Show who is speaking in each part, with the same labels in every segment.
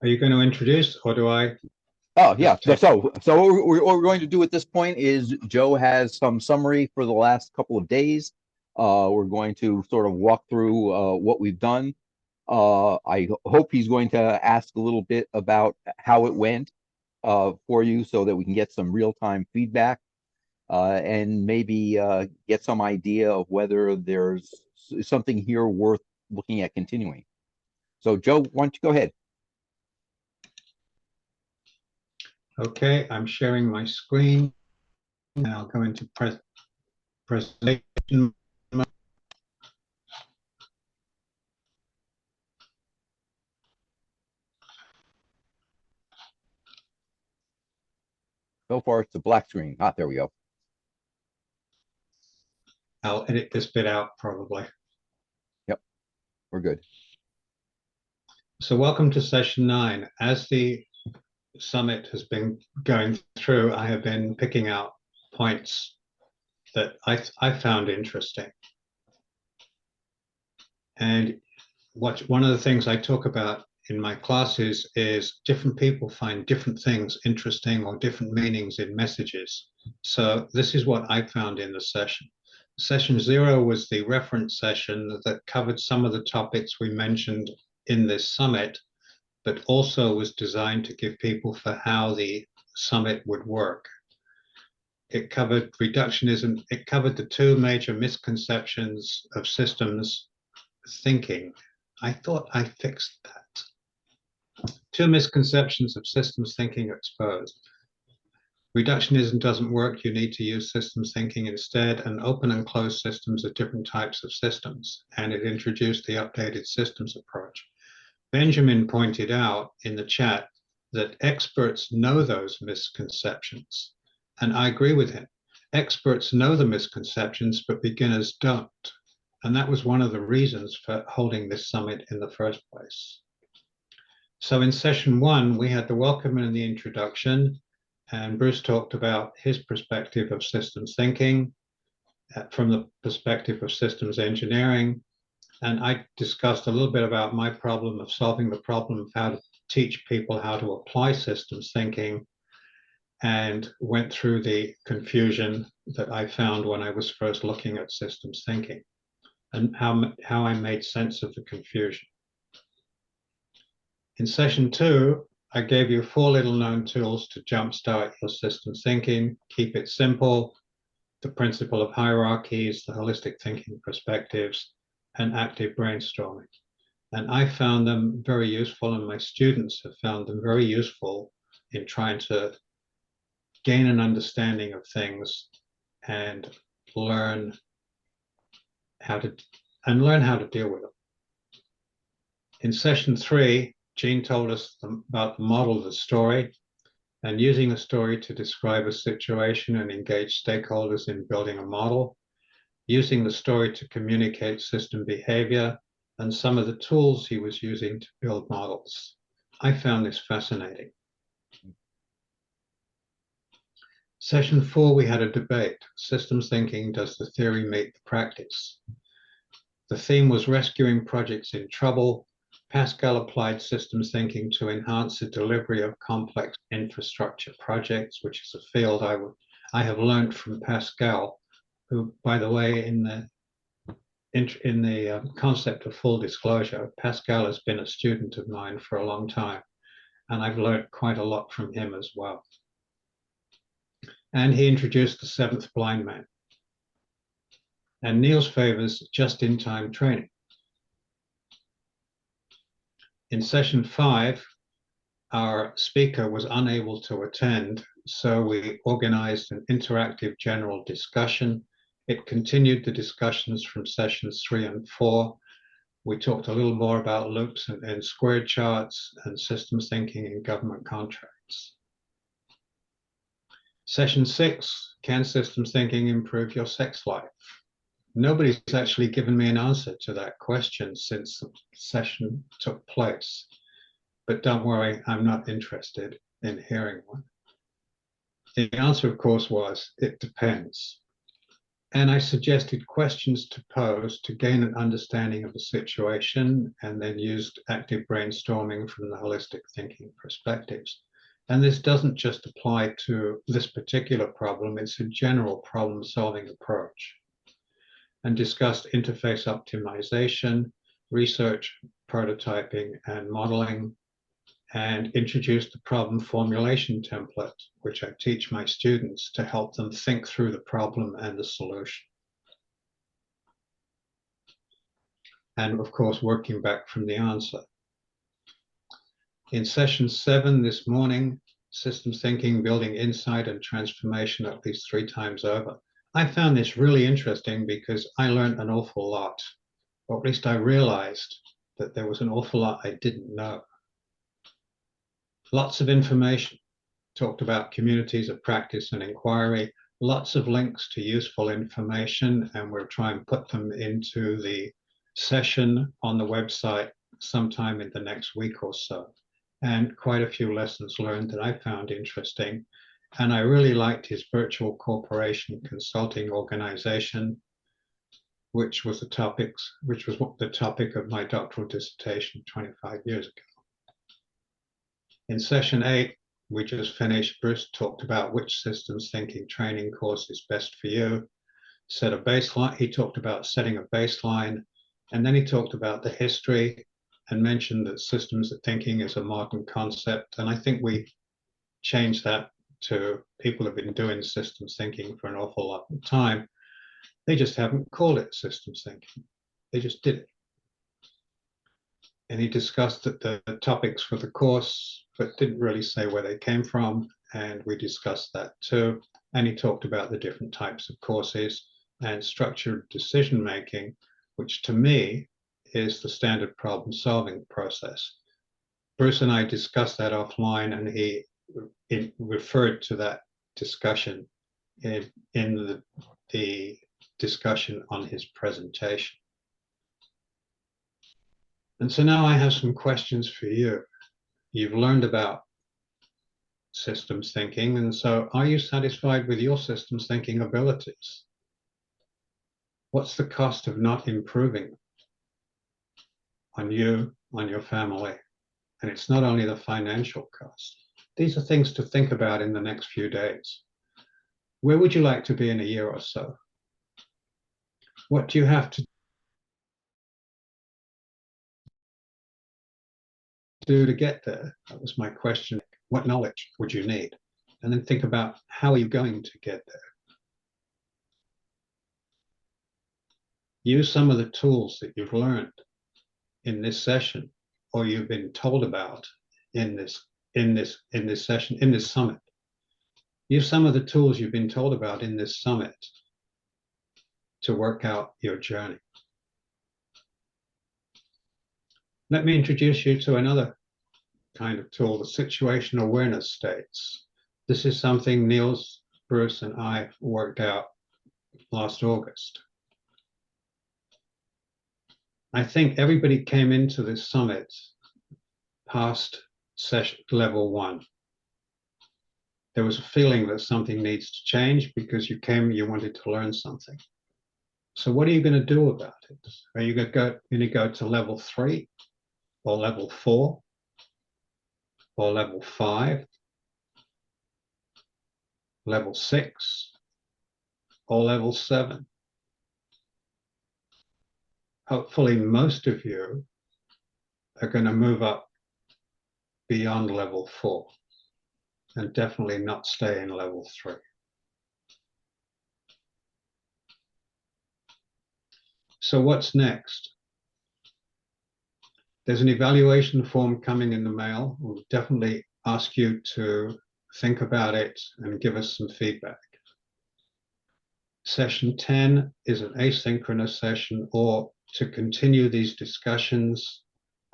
Speaker 1: Are you going to introduce, or do I
Speaker 2: Oh yeah.
Speaker 1: just
Speaker 2: So
Speaker 1: take?
Speaker 2: what we're going to do at this point is Joe has some summary for the last couple of days. We're going to sort of walk through what we've done. I hope he's going to ask a little bit about how it went for you, so that we can get some real time feedback and maybe get some idea of whether there's something here worth looking at continuing. So Joe, why don't you go ahead?
Speaker 1: Okay, I'm sharing my screen, and I'll go into presentation.
Speaker 2: So far, it's a black screen. Ah, there we go.
Speaker 1: I'll edit this bit out probably.
Speaker 2: Yep, we're good.
Speaker 1: So welcome to session 9. As the summit has been going through, I have been picking out points that I found interesting. And one of the things I talk about in my classes is different people find different things interesting or different meanings in messages. So this is what I found in the session. Session 0 was the reference session that covered some of the topics we mentioned in this summit, but also was designed to give people for how the summit would work. It covered reductionism. It covered the two major misconceptions of systems thinking. I thought I fixed that. Two misconceptions of systems thinking exposed. Reductionism doesn't work. You need to use systems thinking instead. And open and closed systems are different types of systems. And it introduced the updated systems approach. Benjamin pointed out in the chat that experts know those misconceptions. And I agree with him. Experts know the misconceptions, but beginners don't. And that was one of the reasons for holding this summit in the first place. So in session 1, we had the welcome and the introduction, and Bruce talked about his perspective of systems thinking from the perspective of systems engineering. And I discussed a little bit about my problem of solving the problem of how to teach people how to apply systems thinking, and went through the confusion that I found when I was first looking at systems thinking, and how I made sense of the confusion. In session 2, I gave you 4 little known tools to jumpstart your systems thinking. Keep it simple, the principle of hierarchies, the holistic thinking perspectives, and active brainstorming. And I found them very useful, and my students have found them very useful in trying to gain an understanding of things and learn how to deal with them. In session 3, Jean told us about the model of the story, and using a story to describe a situation and engage stakeholders in building a model, using the story to communicate system behavior, and some of the tools he was using to build models. I found this fascinating. Session 4, we had a debate. Systems thinking, does the theory meet the practice? The theme was rescuing projects in trouble. Pascal applied systems thinking to enhance the delivery of complex infrastructure projects, which is a field I have learned from Pascal, who, by the way, in the concept of full disclosure, Pascal has been a student of mine for a long time, and I've learned quite a lot from him as well. And he introduced the 7th blind man. And Niels favors just-in-time training. In session 5, our speaker was unable to attend, so we organized an interactive general discussion. It continued the discussions from sessions 3 and 4. We talked a little more about loops and square charts and systems thinking in government contracts. Session 6, can systems thinking improve your sex life? Nobody's actually given me an answer to that question since the session took place. But don't worry, I'm not interested in hearing one. The answer, of course, was it depends. And I suggested questions to pose to gain an understanding of the situation, and then used active brainstorming from the holistic thinking perspectives. And this doesn't just apply to this particular problem, it's a general problem solving approach. And discussed interface optimization, research, prototyping, and modeling, and introduced the problem formulation template, which I teach my students to help them think through the problem and the solution. And of course, working back from the answer. In session 7 this morning, systems thinking, building insight and transformation at least 3 times over. I found this really interesting because I learned an awful lot, or at least I realized that there was an awful lot I didn't know. Lots of information, talked about communities of practice and inquiry, lots of links to useful information, and we'll try and put them into the session on the website sometime in the next week or so. And quite a few lessons learned that I found interesting. And I really liked his virtual corporation consulting organization, which was the topic of my doctoral dissertation 25 years ago. In session 8, we just finished, Bruce talked about which systems thinking training course is best for you. Set a baseline. He talked about setting a baseline, and then he talked about the history and mentioned that systems thinking is a modern concept. And I think we changed that to people have been doing systems thinking for an awful lot of time. They just haven't called it systems thinking. They just did it. And he discussed the topics for the course, but didn't really say where they came from. And we discussed that too. And he talked about the different types of courses and structured decision making, which to me is the standard problem solving process. Bruce and I discussed that offline, and he referred to that discussion in the discussion on his presentation. And so now I have some questions for you. You've learned about systems thinking, and so are you satisfied with your systems thinking abilities? What's the cost of not improving on you, on your family? And it's not only the financial cost. These are things to think about in the next few days. Where would you like to be in a year or so? What do you have to do to get there? That was my question. What knowledge would you need? And then think about how are you going to get there? Use some of the tools that you've learned in this session, or you've been told about in this session, in this summit. Use some of the tools you've been told about in this summit to work out your journey. Let me introduce you to another kind of tool, the situational awareness states. This is something Niels, Bruce, and I worked out last August. I think everybody came into this summit past session level 1. There was a feeling that something needs to change because you came, you wanted to learn something. So what are you going to do about it? Are you going to go to level 3 or level 4 or level 5, level 6 or level 7? Hopefully most of you are going to move up beyond level 4 and definitely not stay in level 3. So what's next? There's an evaluation form coming in the mail. We'll definitely ask you to think about it and give us some feedback. Session 10 is an asynchronous session, or to continue these discussions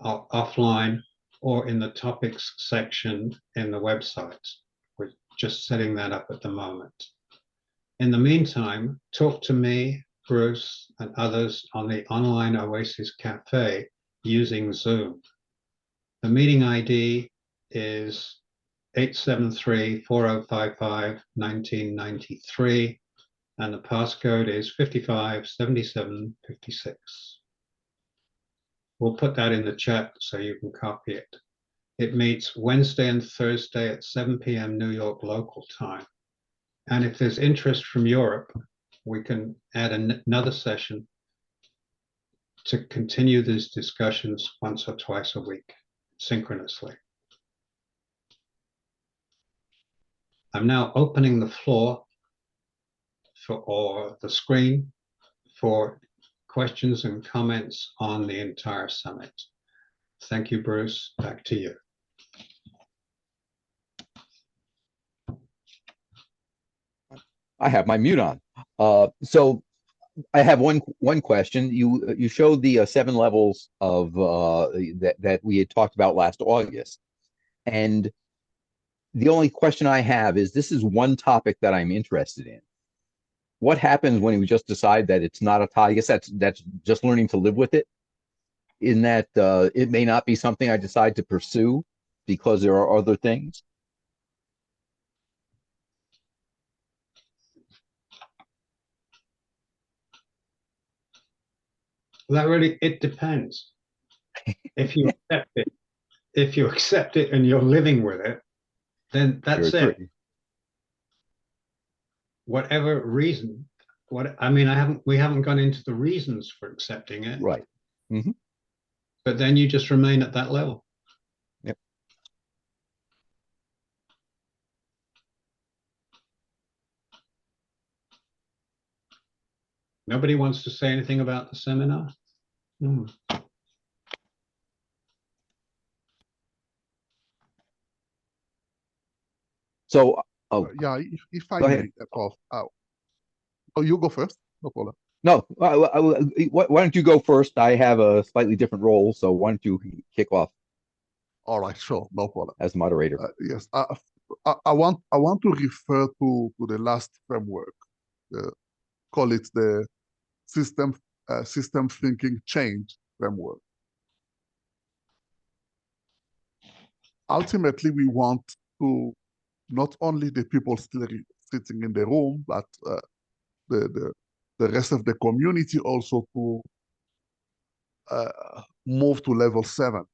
Speaker 1: offline or in the topics section in the website. We're just setting that up at the moment. In the meantime, talk to me, Bruce, and others on the online Oasis Cafe using Zoom. The meeting ID is 873-4055-1993. and the passcode is 557756. We'll put that in the chat so you can copy it. It meets Wednesday and Thursday at 7 p.m. New York local time. And if there's interest from Europe, we can add another session to continue these discussions once or twice a week, synchronously. I'm now opening the floor or the screen for questions and comments on the entire summit. Thank you, Bruce. Back to you.
Speaker 2: I have my mute on. So I have one question. You showed the 7 levels of that we had talked about last August, and the only question I have is, this is one topic that I'm interested in. What happens when we just decide that it's not a topic? I guess that's just learning to live with it. In that it may not be something I decide to pursue because there are other things.
Speaker 1: That really, it depends. If you accept it and you're living with it, then that's it. Whatever reason, we haven't gone into the reasons for accepting it.
Speaker 2: Right. Mm-hmm.
Speaker 1: But then you just remain at that level.
Speaker 2: Yep.
Speaker 1: Nobody wants to say anything about the seminar?
Speaker 2: So,
Speaker 3: yeah, if I may, Prof. Oh, you go first. No problem.
Speaker 2: No, why don't you go first? I have a slightly different role, so why don't you kick off?
Speaker 3: All right, sure, no problem.
Speaker 2: As moderator.
Speaker 3: Yes, I want to refer to the last framework. Call it the system thinking change framework. Ultimately, we want to not only the people still sitting in the room, but the rest of the community also to move to level 7.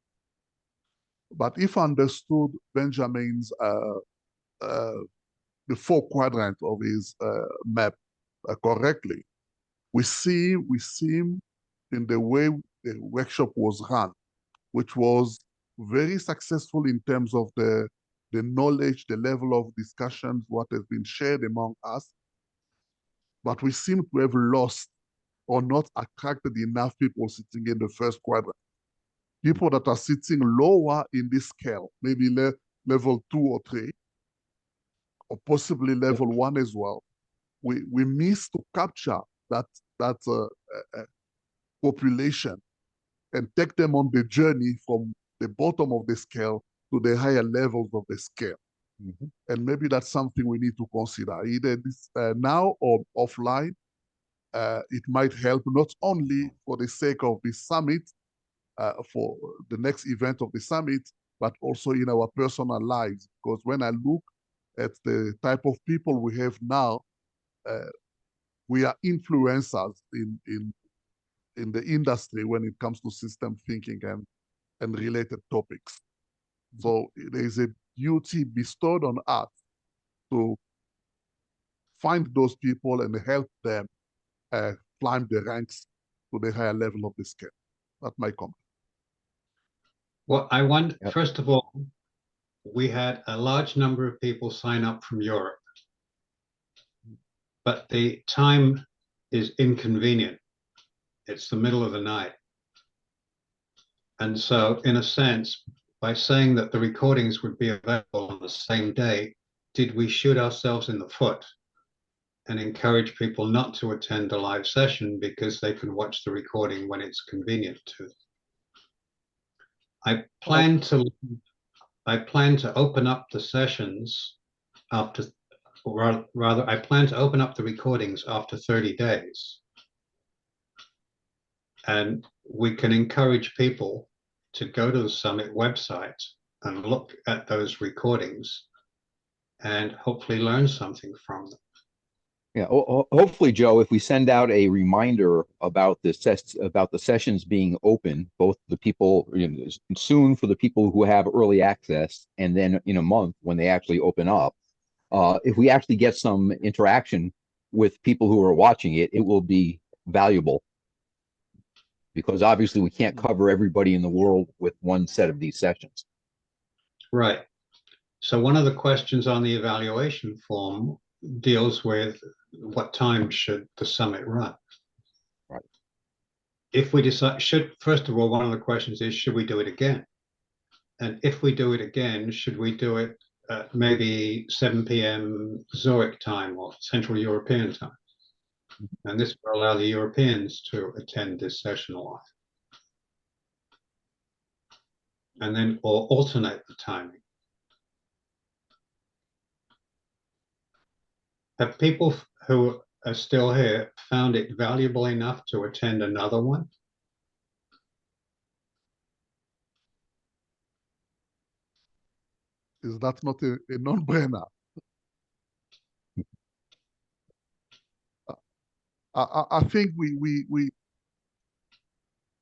Speaker 3: But if understood Benjamin's the 4 quadrant of his map correctly, we see in the way the workshop was run, which was very successful in terms of the knowledge, the level of discussions, what has been shared among us. But we seem to have lost or not attracted enough people sitting in the first quadrant. People that are sitting lower in this scale, maybe level 2 or 3, or possibly level 1 as well. We miss to capture that population and take them on the journey from the bottom of the scale to the higher levels of the scale. Mm-hmm. And maybe that's something we need to consider, either this, now or offline. It might help not only for the sake of the summit, for the next event of the summit, but also in our personal lives. Because when I look at the type of people we have now, we are influencers in the industry when it comes to system thinking and related topics. So there is a duty bestowed on us to find those people and help them climb the ranks to the higher level of the scale. That's my comment.
Speaker 1: Well, I want, first of all, we had a large number of people sign up from Europe, but the time is inconvenient. It's the middle of the night. And so, in a sense, by saying that the recordings would be available on the same day, did we shoot ourselves in the foot and encourage people not to attend a live session because they can watch the recording when it's convenient to them? I plan to open up the sessions after, or rather, I plan to open up the recordings after 30 days. And we can encourage people to go to the summit website and look at those recordings and hopefully learn something from them.
Speaker 2: Yeah, hopefully, Joe, if we send out a reminder about about the sessions being open, both the people, soon for the people who have early access, and then in a month when they actually open up, if we actually get some interaction with people who are watching it, it will be valuable because obviously we can't cover everybody in the world with one set of these sessions.
Speaker 1: Right. So one of the questions on the evaluation form deals with what time should the summit run?
Speaker 2: Right.
Speaker 1: If we decide, first of all, one of the questions is, should we do it again? And if we do it again, should we do it at maybe 7 p.m. Zurich time or Central European time? And this will allow the Europeans to attend this session live. And then, or alternate the timing. Have people who are still here found it valuable enough to attend another one?
Speaker 3: Is that not a non-brainer? I think we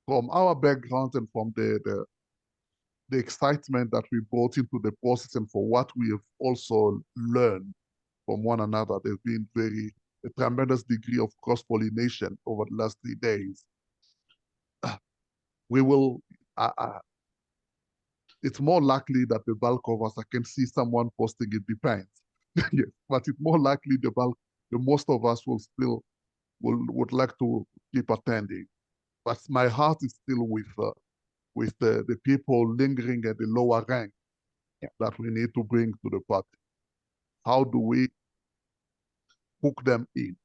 Speaker 3: from our background and from the excitement that we brought into the process and for what we have also learned from one another, there's been a tremendous degree of cross-pollination over the last 3 days. We will, it's more likely that the bulk of us, I can see someone posting, it depends. Yes, but it's more likely the most of us will still would like to keep attending. But my heart is still with the people lingering at the lower rank that we need to bring to the party. How do we hook them in?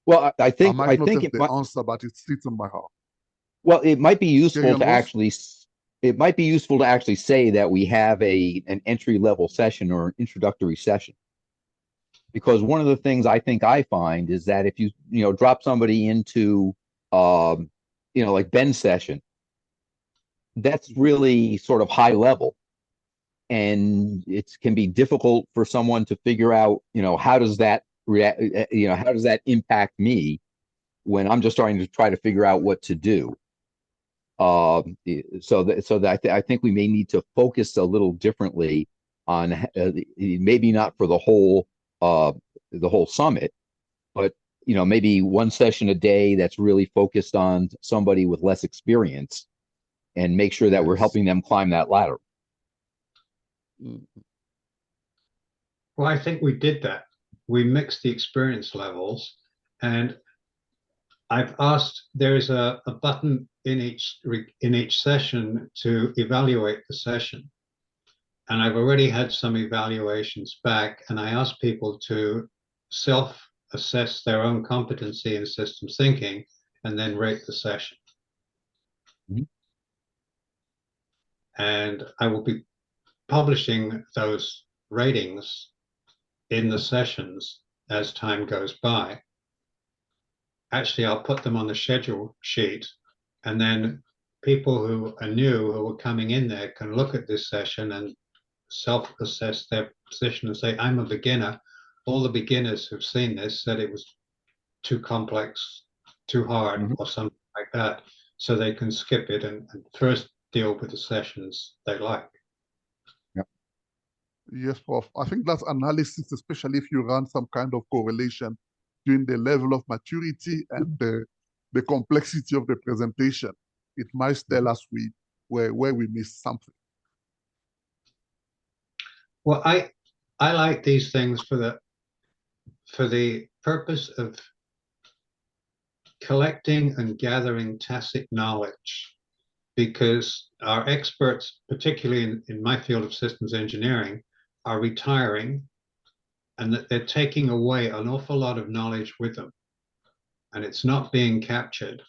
Speaker 2: Well, I
Speaker 3: I
Speaker 2: think
Speaker 3: might
Speaker 2: I
Speaker 3: not
Speaker 2: think
Speaker 3: have
Speaker 2: it
Speaker 3: the
Speaker 2: might.
Speaker 3: answer, but it sits in my heart.
Speaker 2: Well, it might be
Speaker 3: Carry
Speaker 2: useful
Speaker 3: on,
Speaker 2: to
Speaker 3: Ross.
Speaker 2: actually it might be useful to actually say that we have an entry level session or an introductory session. Because one of the things I think I find is that if you drop somebody into like Ben's session, that's really sort of high level. And it can be difficult for someone to figure out, how does that react, how does that impact me when I'm just starting to try to figure out what to do. So that I think we may need to focus a little differently on maybe not for the whole summit, but maybe one session a day that's really focused on somebody with less experience, and make sure that we're
Speaker 3: Yes.
Speaker 2: helping them climb that ladder.
Speaker 1: Well, I think we did that. We mixed the experience levels, and I've asked, there is a button in each session to evaluate the session. And I've already had some evaluations back, and I asked people to self-assess their own competency in systems thinking and then rate the session.
Speaker 2: Mhm.
Speaker 1: And I will be publishing those ratings in the sessions as time goes by. Actually, I'll put them on the schedule sheet, and then people who are new, who are coming in there, can look at this session and self-assess their position and say, I'm a beginner. All the beginners who've seen this said it was too complex, too hard,
Speaker 2: Mhm.
Speaker 1: or something like that. So they can skip it and first deal with the sessions they like.
Speaker 3: Yes, Prof. I think that's analysis, especially if you run some kind of correlation between the level of maturity and the complexity of the presentation. It might tell us where we missed something.
Speaker 1: Well, I like these things for the purpose of collecting and gathering tacit knowledge, because our experts, particularly in my field of systems engineering, are retiring, and that they're taking away an awful lot of knowledge with them, and it's not being captured.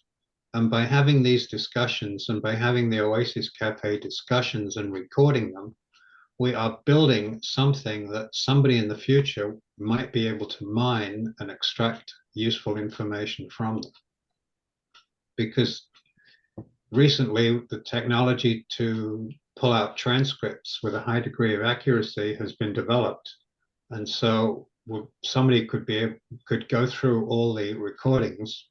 Speaker 1: And by having these discussions and by having the Oasis Cafe discussions and recording them, we are building something that somebody in the future might be able to mine and extract useful information from them. Because recently, the technology to pull out transcripts with a high degree of accuracy has been developed. And so somebody could go through all the recordings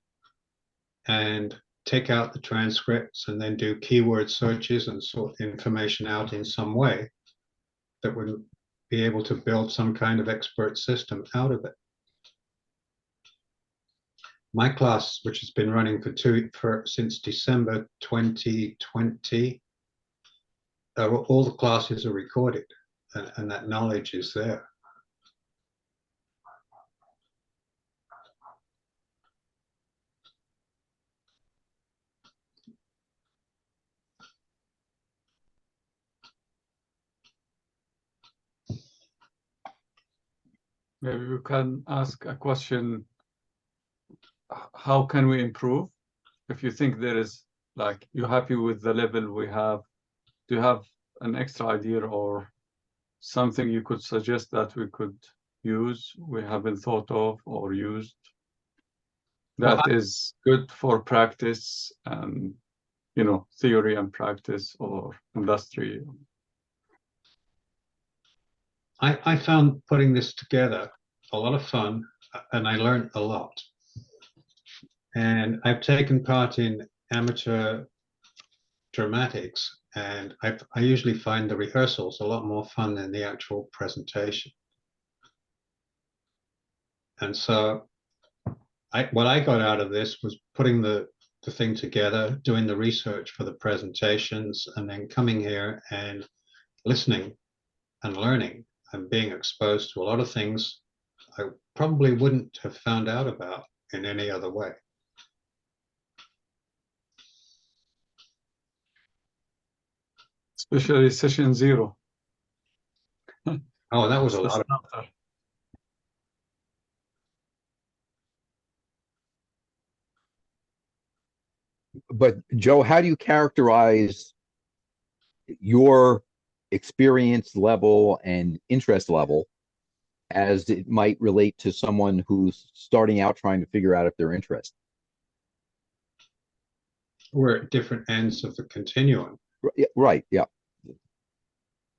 Speaker 1: and take out the transcripts and then do keyword searches and sort information out in some way that would be able to build some kind of expert system out of it. My class, which has been running since December 2020, all the classes are recorded, and that knowledge is there.
Speaker 4: Maybe you can ask a question. How can we improve? If you think there is, like, you're happy with the level we have, do you have an extra idea or something you could suggest that we could use, we haven't thought of or used, that is good for practice and, you know, theory and practice or industry?
Speaker 1: I found putting this together a lot of fun, and I learned a lot. And I've taken part in amateur dramatics, and I usually find the rehearsals a lot more fun than the actual presentation. And so what I got out of this was putting the thing together, doing the research for the presentations, and then coming here and listening and learning and being exposed to a lot of things I probably wouldn't have found out about in any other way.
Speaker 4: Especially session 0.
Speaker 1: Oh, that was a lot of.
Speaker 2: But Joe, how do you characterize your experience level and interest level as it might relate to someone who's starting out trying to figure out if they're interested?
Speaker 1: We're at different ends of the continuum.
Speaker 2: Right, yeah.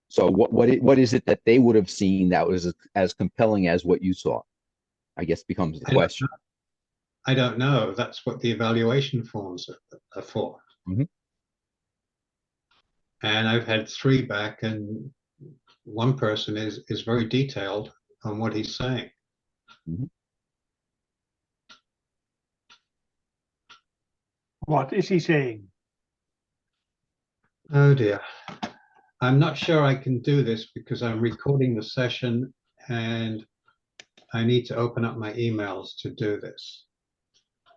Speaker 2: So what is it that they would have seen that was as compelling as what you saw? I guess becomes the question.
Speaker 1: I don't know. That's what the evaluation forms are for.
Speaker 2: Mm-hmm.
Speaker 1: And I've had 3 back, and one person is very detailed on what he's saying.
Speaker 2: Mm-hmm.
Speaker 5: What is he saying?
Speaker 1: Oh dear. I'm not sure I can do this because I'm recording the session and I need to open up my emails to do this.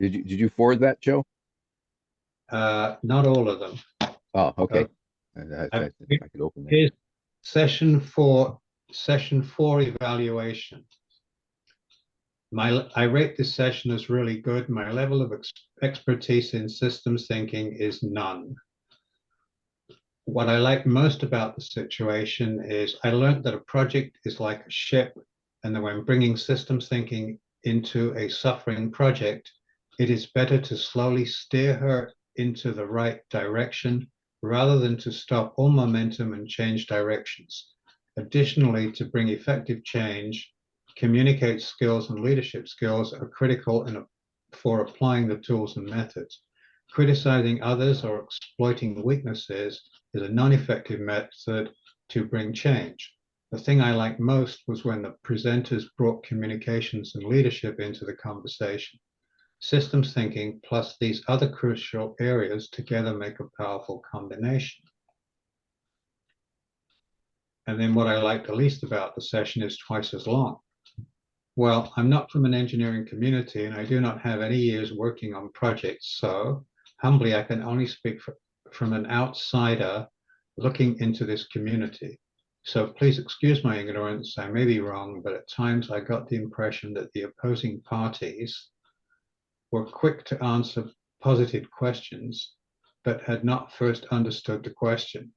Speaker 2: Did you forward that, Joe?
Speaker 1: Not all of them.
Speaker 2: Oh, okay. I could open that.
Speaker 1: Here's session 4 evaluation. I rate this session as really good. My level of expertise in systems thinking is none. What I like most about the situation is I learned that a project is like a ship, and that when bringing systems thinking into a suffering project, it is better to slowly steer her into the right direction rather than to stop all momentum and change directions. Additionally, to bring effective change, communicate skills and leadership skills are critical for applying the tools and methods. Criticizing others or exploiting weaknesses is a non-effective method to bring change. The thing I liked most was when the presenters brought communications and leadership into the conversation. Systems thinking plus these other crucial areas together make a powerful combination. And then what I liked the least about the session is twice as long. Well, I'm not from an engineering community and I do not have any years working on projects, so humbly I can only speak from an outsider looking into this community. So please excuse my ignorance, I may be wrong, but at times I got the impression that the opposing parties were quick to answer positive questions, but had not first understood the question.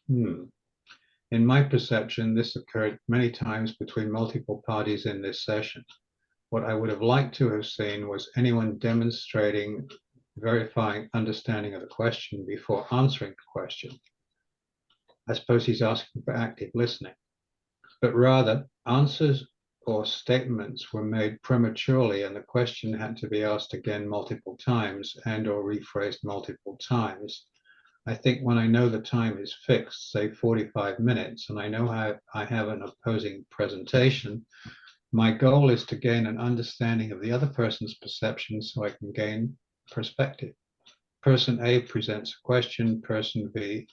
Speaker 1: In my perception, this occurred many times between multiple parties in this session. What I would have liked to have seen was anyone demonstrating, verifying understanding of the question before answering the question. I suppose he's asking for active listening, but rather answers or statements were made prematurely and the question had to be asked again multiple times and or rephrased multiple times. I think when I know the time is fixed, say 45 minutes, and I know how I have an opposing presentation, my goal is to gain an understanding of the other person's perception so I can gain perspective. Person A presents a question, person B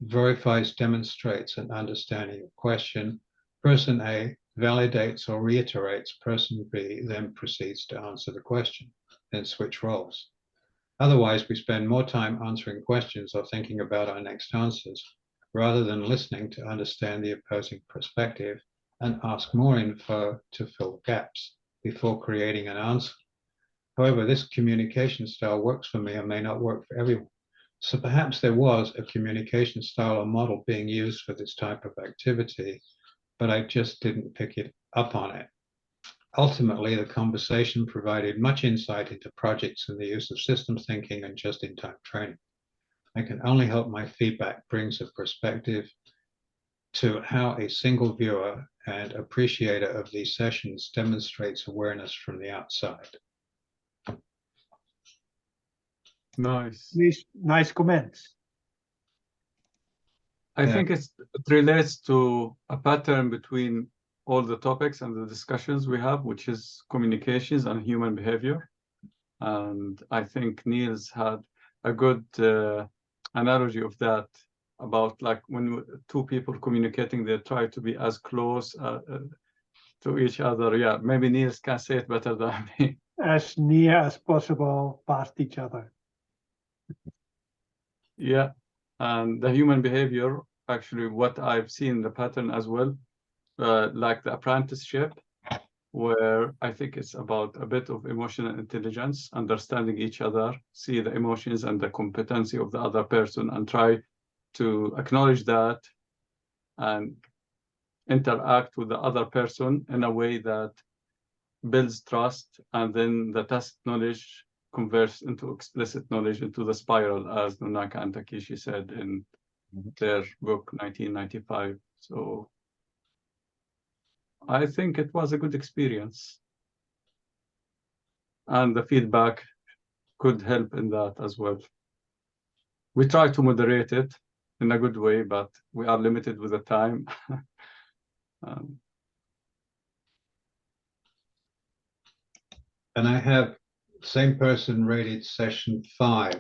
Speaker 1: verifies, demonstrates an understanding of question. Person A validates or reiterates, person B then proceeds to answer the question, then switch roles. Otherwise, we spend more time answering questions or thinking about our next answers, rather than listening to understand the opposing perspective and ask more info to fill gaps before creating an answer. However, this communication style works for me and may not work for everyone. So perhaps there was a communication style or model being used for this type of activity, but I just didn't pick it up on it. Ultimately, the conversation provided much insight into projects and the use of systems thinking and just-in-time training. I can only hope my feedback brings a perspective to how a single viewer and appreciator of these sessions demonstrates awareness from the outside.
Speaker 4: Nice.
Speaker 5: Nice comments.
Speaker 4: I think it relates to a pattern between all the topics and the discussions we have, which is communications and human behavior. And I think Niels had a good analogy of that, about like when two people communicating, they try to be as close to each other. Yeah, maybe Niels can say it better than me.
Speaker 5: As near as possible past each other.
Speaker 4: Yeah, and the human behavior, actually, what I've seen the pattern as well, like the apprenticeship, where I think it's about a bit of emotional intelligence, understanding each other, see the emotions and the competency of the other person, and try to acknowledge that and interact with the other person in a way that builds trust, and then the tacit knowledge converts into explicit knowledge, into the spiral, as Nonaka and Takeshi said in their book 1995. So I think it was a good experience, and the feedback could help in that as well. We try to moderate it in a good way, but we are limited with the time.
Speaker 1: And I have same person rated session 5,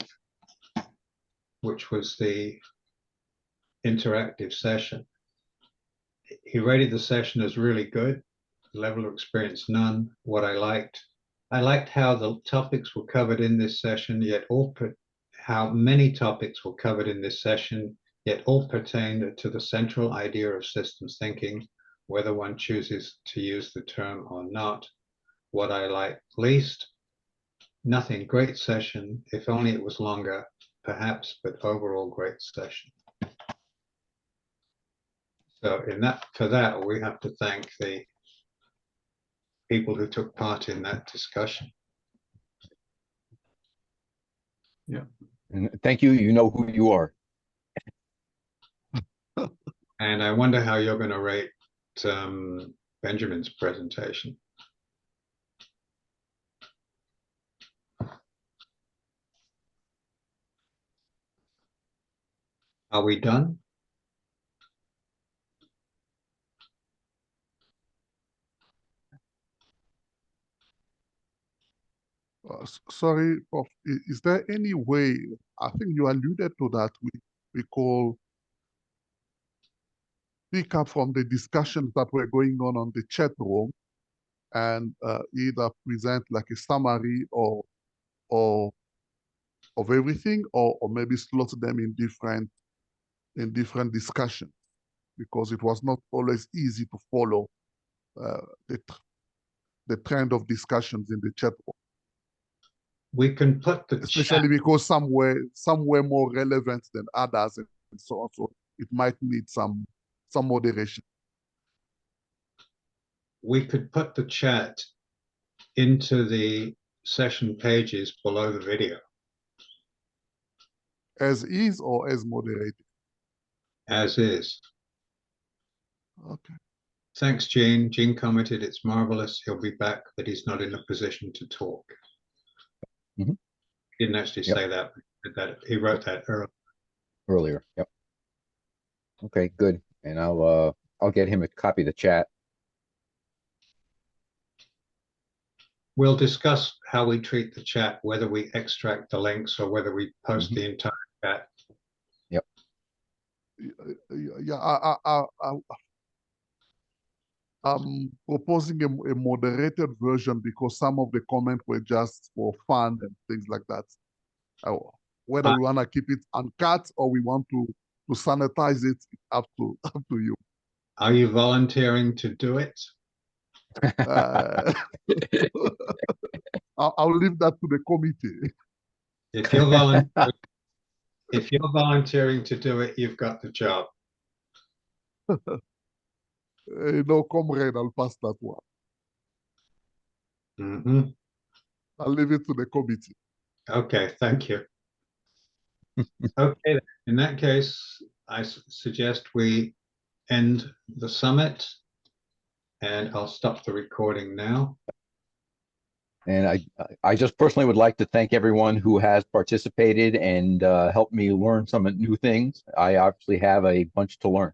Speaker 1: which was the interactive session. He rated the session as really good, level of experience none. What I liked how the topics were covered in this session, yet how many topics were covered in this session, yet all pertained to the central idea of systems thinking, whether one chooses to use the term or not. What I like least, nothing, great session, if only it was longer, perhaps, but overall great session. So for that, we have to thank the people who took part in that discussion.
Speaker 4: Yeah.
Speaker 2: And thank you. You know who you are.
Speaker 1: And I wonder how you're going to rate Benjamin's presentation. Are we done?
Speaker 3: Sorry, Prof, is there any way, I think you alluded to that, we call pick up from the discussions that were going on the chat room and either present like a summary or of everything, or maybe slot them in different discussions, because it was not always easy to follow the trend of discussions in the chat room.
Speaker 1: We can put the
Speaker 3: Especially
Speaker 1: chat,
Speaker 3: because some were more relevant than others, and so on. So it might need some moderation.
Speaker 1: we could put the chat into the session pages below the video.
Speaker 3: As is or as moderated?
Speaker 1: As is.
Speaker 3: Okay.
Speaker 1: Thanks, Gene. Gene commented, it's marvelous. He'll be back, but he's not in a position to talk.
Speaker 2: Mhm.
Speaker 1: He didn't actually
Speaker 2: Yep.
Speaker 1: say that, but he wrote that earlier.
Speaker 2: Earlier. Yep. Okay, good. And I'll get him a copy of the chat.
Speaker 1: We'll discuss how we treat the chat, whether we extract the links or whether we post the entire chat.
Speaker 3: Yeah, I'm proposing a moderated version because some of the comments were just for fun and things like that. Whether we want to keep it uncut or we want to sanitize it, up to you.
Speaker 1: Are you volunteering to do it?
Speaker 3: Uh, I'll leave that to the committee.
Speaker 1: If you're volunteering to do it, you've got the job.
Speaker 3: No, comrade, I'll pass that one.
Speaker 1: Mhm.
Speaker 3: I'll leave it to the committee.
Speaker 1: Okay, thank you. Okay, in that case, I suggest we end the summit, and I'll stop the recording now.
Speaker 2: And I just personally would like to thank everyone who has participated and helped me learn some new things. I obviously have a bunch to learn.